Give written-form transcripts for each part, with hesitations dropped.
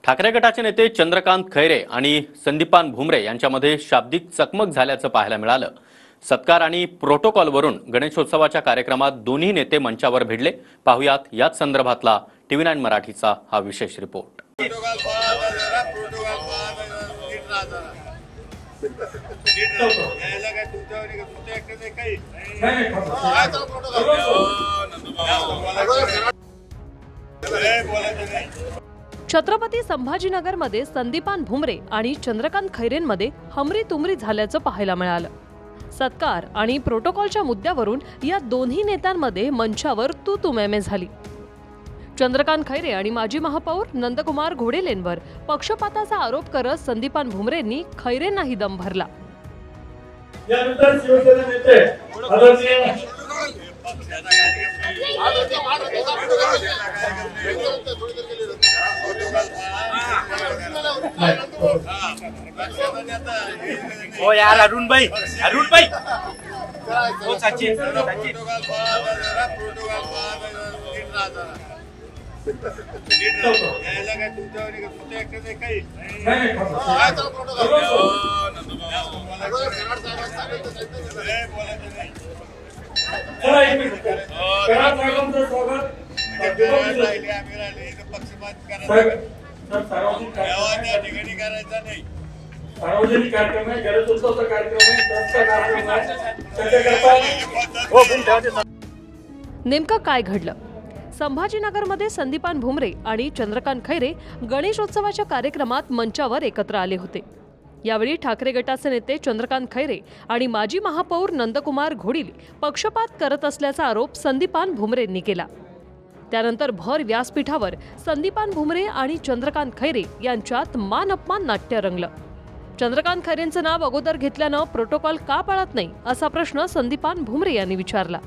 ठाकरे गटाचे नेते चंद्रकांत खैरे आणि संदीपान भुमरे यांच्यामध्ये शाब्दिक चकमक झाल्याचं पाहायला मिळालं। सत्कार आणि प्रोटोकॉलवरून गणेशोत्सवाच्या कार्यक्रमात दोन्ही नेते मंचावर भिडले। पाहुयात याच संदर्भातला TV9 मराठीचा हा विशेष रिपोर्ट। छत्रपती संभाजीनगरमध्ये संदीपान भुमरे आणि चंद्रकांत खैरेंमध्ये हमरी तुमरी झाल्याचं पाहायला मिळालं। सत्कार आणि प्रोटोकॉलच्या मुद्द्यावरून या दोन्ही नेत्यांमध्ये मंचावर तू-तू-मैं-मैं झाली। चंद्रकांत खैरे आणि माजी महापौर नंदकुमार घोडेलेंवर पक्षपाताचा आरोप करत संदीपान भुमरेंनी खैरेंनाही दम भरला। यानंतर शिवसेना नेते आदरणीय ओ यार अरुण भाई ओ सचिन सार्वजनिक कार्यक्रम आहे, गणेशोत्सवाचा कार्यक्रम आहे। नेमकं काय घडलं? संभाजीनगरमध्ये संदीपान भुमरे आणि चंद्रकांत खैरे गणेशोत्सवाच्या कार्यक्रमात मंचावर एकत्र आले होते। यावेळी ठाकरे गटाचे नेते चंद्रकांत खैरे आणि माजी महापौर नंदकुमार घोडेले पक्षपात करत असल्याचा आरोप संदीपान भुमरेंनी केला। त्यानंतर भर व्यासपीठावर संदीपान भुमरे आणि चंद्रकांत खैरे यांच्यात मान अपमान नाट्य रंगलं। चंद्रकांत खैरेंचं नाव अगोदर घेतल्यानं प्रोटोकॉल का पाळत नाही असा प्रश्न संदीपान भुमरे यांनी विचारला।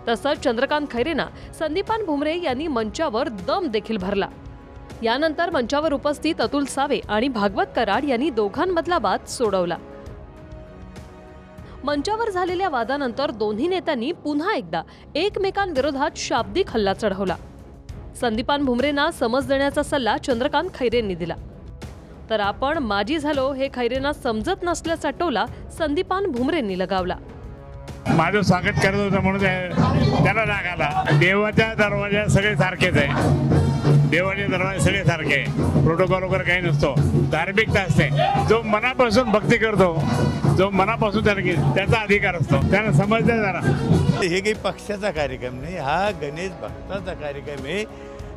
तसंच चंद्रकांत खैरेंना संदीपान भुमरे यांनी मंचावर दम देखील भरला। यानंतर मंचावर उपस्थित अतुल सावे आणि भागवत कराड यांनी दोघांमधला वाद सोडवला। मंचावर झालेल्या वादानंतर दोन्ही नेत्यांनी पुन्हा एकदा एकमेकांविरोधात शाब्दिक हल्ला चढवला। संदीपान भुमरेंना समज देण्याचा सल्ला चंद्रकांत खैरेंनी दिला, तर आपण माजी झालो हे खैरेंना समजत नसल्याचा टोला संदीपान भुमरेंनी लगावला। माझं स्वागत करत होतं म्हणून त्याला राग आला। देवाच्या दरवाजा सगळे सारखेच आहे, देवाचे दरवाजे सगळे सारखे आहे, प्रोटोकॉल वगैरे काही नसतो, धार्मिकता असते। जो मनापासून भक्ती करतो, जो मनापासून त्याचा अधिकार असतो, त्याला समजते जरा। हे काही पक्षाचा कार्यक्रम नाही, हा गणेश भक्ताचा कार्यक्रम आहे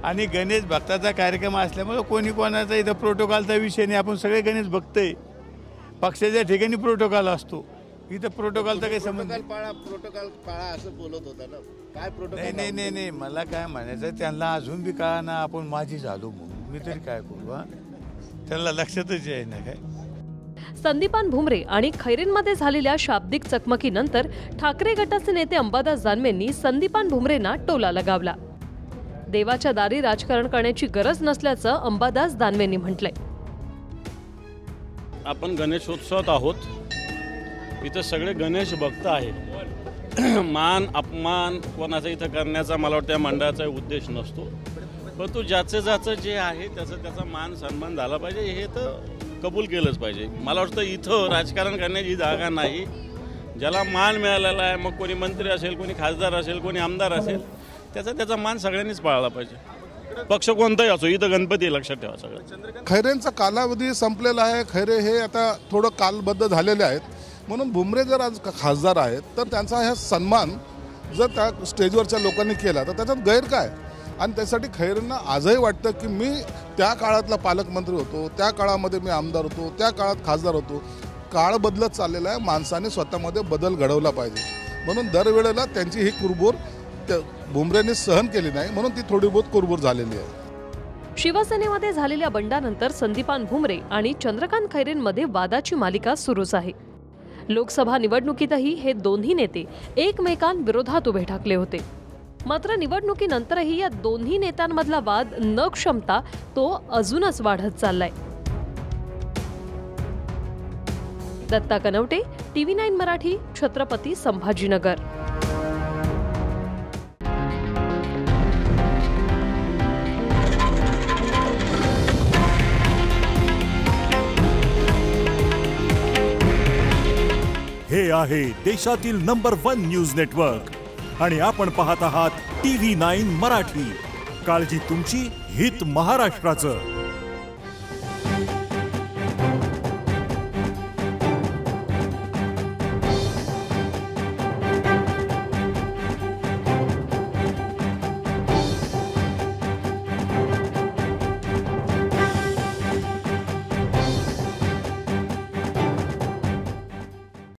आणि गणेश भक्ताचा कार्यक्रम असल्यामुळे कोणी कोणाचा इथं प्रोटोकॉलचा विषय नाही। आपण सगळे गणेश भक्त आहे, पक्षाच्या ठिकाणी प्रोटोकॉल असतो, इथं प्रोटोकॉलचा काही संबंध नाही। प्रोटोकॉल पाळा असं बोलत होता ना, काय प्रोटोकॉल? नाही, मला काय म्हणायचं, त्यांना अजून बी कळा ना आपण माझी झालो म्हणून, मी तरी काय करू, त्यांना लक्षातच आहे ना काय। संदीपान भुमरे आणि खैरेंमध्ये झालेल्या शाब्दिक चकमकीनंतर ठाकरे गटाचे नेते अंबादास दानवेंनी संदीपान भुमरेंना टोला लगावला। देवाच्या दारी राजकारण करण्याची गरज नसल्याचं अंबादास दानवेंनी म्हटलंय। आपण गणेशोत्सवात आहोत, इथं सगळे गणेश भक्त आहे। मान अपमान कोणाचा इथं करण्याचा मला वाटतं मंडळाचा उद्देश नसतो, परंतु ज्याचं जे आहे त्याचा मान सन्मान झाला पाहिजे, हे तर कबूल केलंच पाहिजे। मला वाटतं इथं राजकारण करण्याची जागा नाही। ज्याला मान मिळालेला आहे, मग कोणी मंत्री असेल, कोणी खासदार असेल, कोणी आमदार असेल, त्याचा मान सगळ्यांनीच पाळला पाहिजे, पक्ष कोणताही असो। इथं गणपती लक्षात ठेवा सगळं। खैरेंचा कालावधी संपलेला आहे, खैरे हे आता थोडं कालबद्ध झालेले आहेत, म्हणून भुमरे जर आज खासदार आहेत तर त्यांचा हा सन्मान जर त्या स्टेजवरच्या लोकांनी केला तर त्याच्यात गैर काय? आणि त्यासाठी खैरेंना आजही वाटतं की मी त्या काळातला पालकमंत्री होतो, त्या काळामध्ये मी आमदार होतो, त्या काळात खासदार होतो। काळ बदलत चाललेला आहे, माणसाने स्वतःमध्ये बदल घडवला पाहिजे, म्हणून दरवेळेला त्यांची ही कुरबूर भुमरेंनी सहन केली नाही, म्हणून ती थोडी बहुत कुरबूर झालेली आहे। शिवसेनेमध्ये झालेल्या बंडानंतर संदीपान भुमरे आणि चंद्रकांत खैरेंमध्ये वादाची मालिका सुरूच आहे। लोकसभा निवडणुकीतही हे दोन्ही नेते एकमेकांविरोधात उभे ठाकले होते, मात्र निवडणुकीनंतरही या दोन्ही नेत्यांमधला वाद न क्षमता तो अजूनच वाढत चाललाय। दत्ता कनवटे, TV9 मराठी, छत्रपती संभाजीनगर। हे आहे देशातील नंबर 1 न्यूज नेटवर्क आणि आपण पाहत आहात TV9 मराठी. काळजी तुमची, हित महाराष्ट्राचं.